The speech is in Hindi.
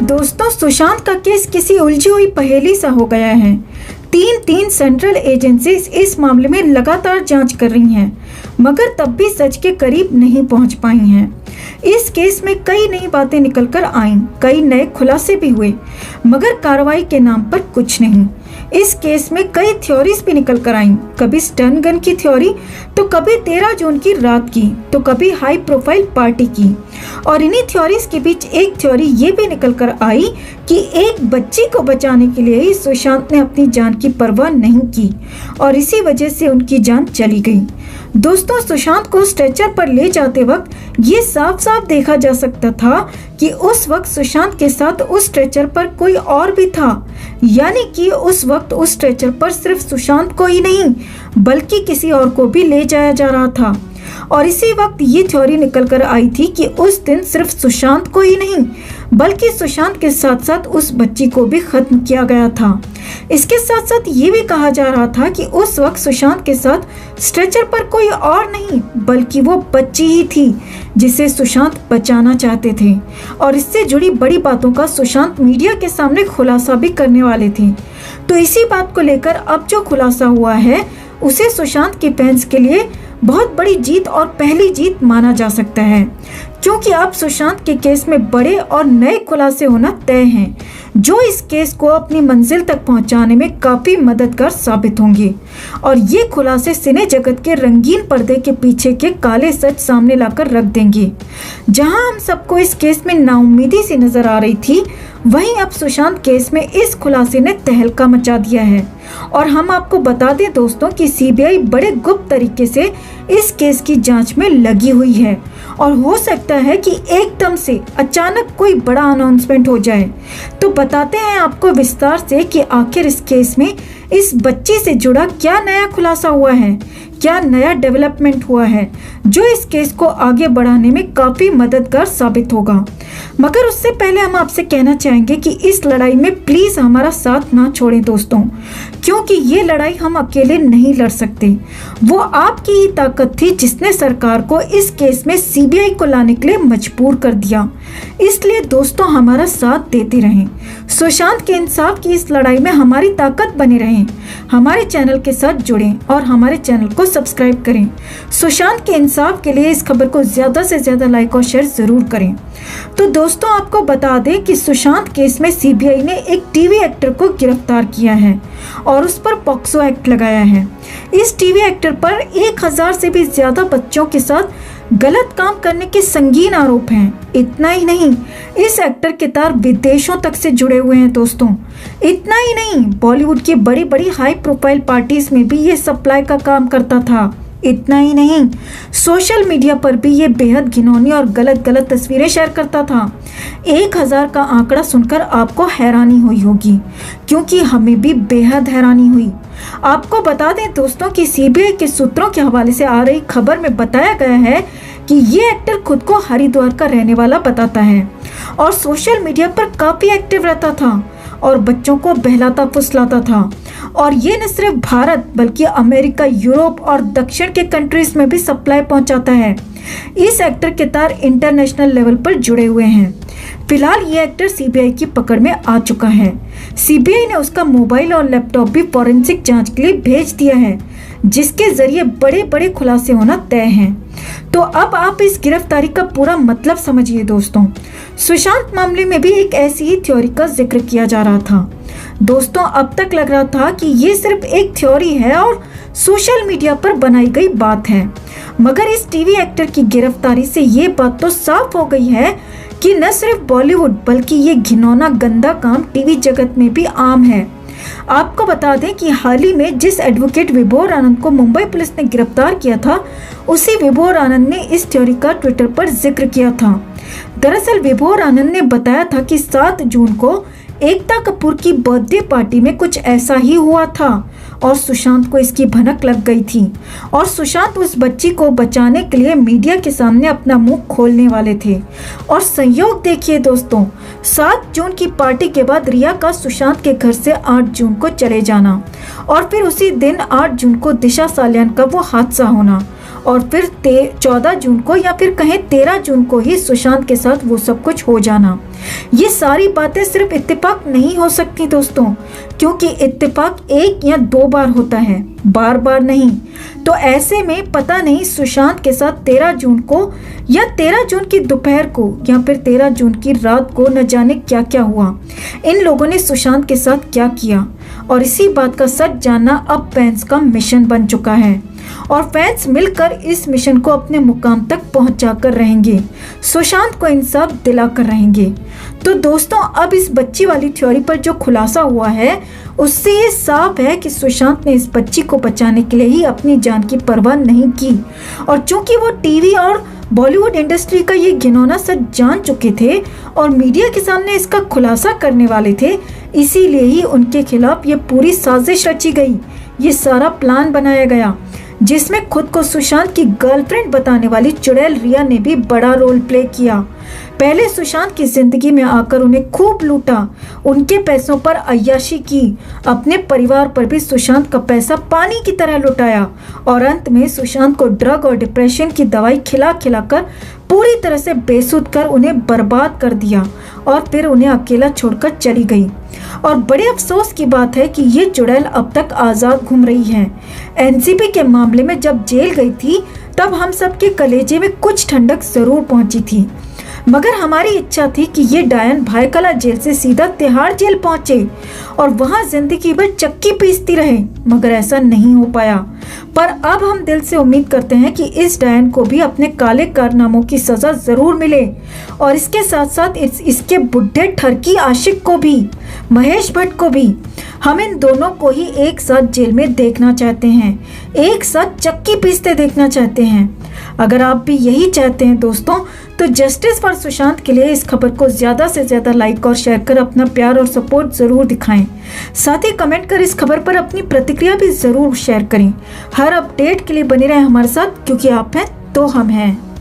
दोस्तों, सुशांत का केस किसी उलझी हुई पहेली सा हो गया है। तीन सेंट्रल एजेंसीज इस मामले में लगातार जांच कर रही हैं, मगर तब भी सच के करीब नहीं पहुंच पाई हैं। इस केस में कई नई बातें निकलकर आईं, कई नए खुलासे भी हुए, मगर कार्रवाई के नाम पर कुछ नहीं। इस केस में कई थ्योरीज भी निकल कर आईं, कभी स्टन गन की थ्योरी, तो कभी 13 जून की रात की, तो कभी हाई प्रोफाइल पार्टी की। और इन्हीं थ्योरीज के बीच एक थ्योरी ये भी निकल कर आई कि एक बच्ची को बचाने के लिए ही सुशांत ने अपनी जान की परवाह नहीं की और इसी वजह से उनकी जान चली गई। दोस्तों, सुशांत को स्ट्रेचर पर ले जाते वक्त ये साफ साफ देखा जा सकता था कि उस वक्त सुशांत के साथ उस स्ट्रेचर पर कोई और भी था, यानी कि उस वक्त उस स्ट्रेचर पर सिर्फ सुशांत को ही नहीं बल्कि किसी और को भी ले जाया जा रहा था। और इसी वक्त ये थ्योरी निकल कर आई थी कि उस दिन सिर्फ सुशांत को ही नहीं बल्कि सुशांत के साथ साथ उस बच्ची को भी खत्म किया गया था। इसके साथ साथ ये भी कहा जा रहा था कि उस वक्त सुशांत के साथ स्ट्रेचर पर कोई और नहीं बल्कि वो बच्ची ही थी जिसे सुशांत बचाना चाहते थे। और इससे जुड़ी बड़ी बातों का सुशांत मीडिया के सामने खुलासा भी करने वाले थे। तो इसी बात को लेकर अब जो खुलासा हुआ है उसे सुशांत के फैंस के लिए बहुत बड़ी जीत और पहली जीत माना जा सकता है, क्योंकि अब सुशांत के केस में बड़े और नए खुलासे होना तय हैं, जो इस केस को अपनी मंजिल तक पहुंचाने में काफी मददगार साबित होंगे। और ये खुलासे सिने जगत के रंगीन पर्दे के पीछे के काले सच सामने लाकर रख देंगे। जहां हम सबको इस केस में नाउम्मीदी सी नजर आ रही थी, वहीं अब सुशांत केस में इस खुलासे ने तहलका मचा दिया है। और हम आपको बता दें दोस्तों कि सीबीआई बड़े गुप्त तरीके से इस केस की जांच में लगी हुई है और हो सकता है कि एकदम से अचानक कोई बड़ा अनाउंसमेंट हो जाए। तो बताते हैं आपको विस्तार से कि आखिर इस केस में इस बच्ची से जुड़ा क्या नया खुलासा हुआ है, क्या नया डेवलपमेंट हुआ है जो इस केस को आगे बढ़ाने में काफी मददगार साबित होगा। मगर उससे पहले हम आपसे कहना चाहेंगे कि इस लड़ाई में प्लीज हमारा साथ ना छोड़ें दोस्तों, क्योंकि ये लड़ाई हम अकेले नहीं लड़ सकते। वो आपकी ही ताकत थी जिसने सरकार को इस केस में सीबीआई को लाने के लिए मजबूर कर दिया। इसलिए दोस्तों, हमारा साथ देते रहें। सुशांत के इंसाफ की इस लड़ाई में हमारी ताकत बने रहें। हमारे चैनल के साथ जुड़ें और हमारे चैनल को सब्सक्राइब करें। सुशांत के इंसाफ के लिए इस खबर को ज्यादा से ज्यादा लाइक और शेयर जरूर करें। तो दोस्तों, आपको बता दें कि सुशांत केस में सीबीआई ने एक टीवी एक्टर को गिरफ्तार किया है और उस पर पॉक्सो एक्ट लगाया है। इस टीवी एक्टर पर 1000 से भी ज्यादा बच्चों के साथ गलत काम करने के संगीन आरोप हैं। इतना ही नहीं, इस एक्टर के तार विदेशों तक से जुड़े हुए हैं दोस्तों। इतना ही नहीं, बॉलीवुड की बड़ी बड़ी हाई प्रोफाइल पार्टीज में भी ये सप्लाई का काम करता था। इतना ही नहीं, सोशल मीडिया पर भी ये बेहद घिनौनी और गलत तस्वीरें शेयर करता था। 1000 का आंकड़ा सुनकर आपको हैरानी हुई होगी, क्योंकि हमें भी बेहद हैरानी हुई। आपको बता दें दोस्तों कि सीबीआई के सूत्रों के हवाले से आ रही खबर में बताया गया है कि ये एक्टर खुद को हरिद्वार का रहने वाला बताता है और सोशल मीडिया पर काफी एक्टिव रहता था और बच्चों को बहलाता फुसलाता था। और ये न सिर्फ भारत बल्कि अमेरिका, यूरोप और दक्षिण के कंट्रीज में भी सप्लाई पहुंचाता है। इस एक्टर के तार इंटरनेशनल लेवल पर जुड़े हुए हैं। फिलहाल ये एक्टर सीबीआई की पकड़ में आ चुका है। सीबीआई ने उसका मोबाइल और लैपटॉप भी फॉरेंसिक जांच के लिए भेज दिया है, जिसके जरिए बड़े बड़े खुलासे होना तय हैं। तो अब आप इस गिरफ्तारी का पूरा मतलब समझिए दोस्तों। सुशांत मामले में भी एक ऐसी ही थ्योरी का जिक्र किया जा रहा था दोस्तों। अब तक लग रहा था कि ये सिर्फ एक थ्योरी है और सोशल मीडिया पर बनाई गई बात है, मगर इस टीवी एक्टर की गिरफ्तारी से ये बात तो साफ हो गई है कि न सिर्फ बॉलीवुड बल्कि ये घिनौना गंदा काम टीवी जगत में भी आम है। आपको बता दें कि हाल ही में जिस एडवोकेट विभोर आनंद को मुंबई पुलिस ने गिरफ्तार किया था, उसी विभोर आनंद ने इस थ्योरी का ट्विटर पर जिक्र किया था। दरअसल विभोर आनंद ने बताया था कि 7 जून को एकता कपूर की बर्थडे पार्टी में कुछ ऐसा ही हुआ था और सुशांत को इसकी भनक लग गई थी और सुशांत उस बच्ची को बचाने के लिए मीडिया के सामने अपना मुंह खोलने वाले थे। और संयोग देखिए दोस्तों, 7 जून की पार्टी के बाद रिया का सुशांत के घर से 8 जून को चले जाना और फिर उसी दिन 8 जून को दिशा सालियान का वो हादसा होना और फिर 14 जून को या फिर कहें 13 जून को ही सुशांत के साथ वो सब कुछ हो जाना। ये सारी बातें सिर्फ इत्तेफाक नहीं हो सकती दोस्तों, क्योंकि इत्तेफाक 1 या 2 बार होता है, बार बार नहीं। तो ऐसे में पता नहीं सुशांत के साथ 13 जून को या 13 जून की दोपहर को या फिर 13 जून की रात को न जाने क्या क्या हुआ, इन लोगों ने सुशांत के साथ क्या किया। और इसी बात का सच जानना अब फैंस का मिशन बन चुका है और फैंस मिलकर इस मिशन को अपने मुकाम तक पहुंचाकर रहेंगे, सुशांत को इंसाफ दिलाकर रहेंगे। तो दोस्तों, अब इस बच्ची वाली थ्योरी पर जो खुलासा हुआ है उससे ये साफ है कि सुशांत ने इस बच्ची को बचाने के लिए ही अपनी जान की परवाह नहीं की। और चूंकि वो टीवी और बॉलीवुड इंडस्ट्री का ये घिनौना सच जान चुके थे और मीडिया के सामने इसका खुलासा करने वाले थे, इसीलिए ही उनके खिलाफ ये पूरी साजिश रची गई, ये सारा प्लान बनाया गया, जिसमें खुद को सुशांत की गर्लफ्रेंड बताने वाली चुड़ैल रिया ने भी बड़ा रोल प्ले किया। पहले सुशांत की जिंदगी में आकर उन्हें खूब लूटा, उनके पैसों पर अय्याशी की, अपने परिवार पर भी सुशांत का पैसा पानी की तरह लुटाया और अंत में सुशांत को ड्रग और डिप्रेशन की दवाई खिला खिलाकर पूरी तरह से बेसुध कर उन्हें बर्बाद कर दिया और फिर उन्हें अकेला छोड़कर चली गई। और बड़े अफसोस की बात है कि ये चुड़ैल अब तक आज़ाद घूम रही है। एनसीबी के मामले में जब जेल गई थी तब हम सबके कलेजे में कुछ ठंडक जरूर पहुंची थी, मगर हमारी इच्छा थी कि ये डायन भायखला जेल से सीधा तिहाड़ जेल पहुंचे और वहां जिंदगी भर चक्की पीसती रहे, मगर ऐसा नहीं हो पाया। पर अब हम दिल से उम्मीद करते हैं कि इस डायन को भी अपने काले कारनामों की सजा जरूर मिले और इसके साथ साथ इसके बुढ़े ठरकी आशिक को भी, महेश भट्ट को भी। हम इन दोनों को ही एक साथ जेल में देखना चाहते हैं, एक साथ चक्की पीसते देखना चाहते हैं। अगर आप भी यही चाहते हैं दोस्तों, तो जस्टिस फॉर सुशांत के लिए इस खबर को ज़्यादा से ज़्यादा लाइक और शेयर कर अपना प्यार और सपोर्ट ज़रूर दिखाएं। साथ ही कमेंट कर इस खबर पर अपनी प्रतिक्रिया भी ज़रूर शेयर करें। हर अपडेट के लिए बने रहें हमारे साथ, क्योंकि आप हैं तो हम हैं।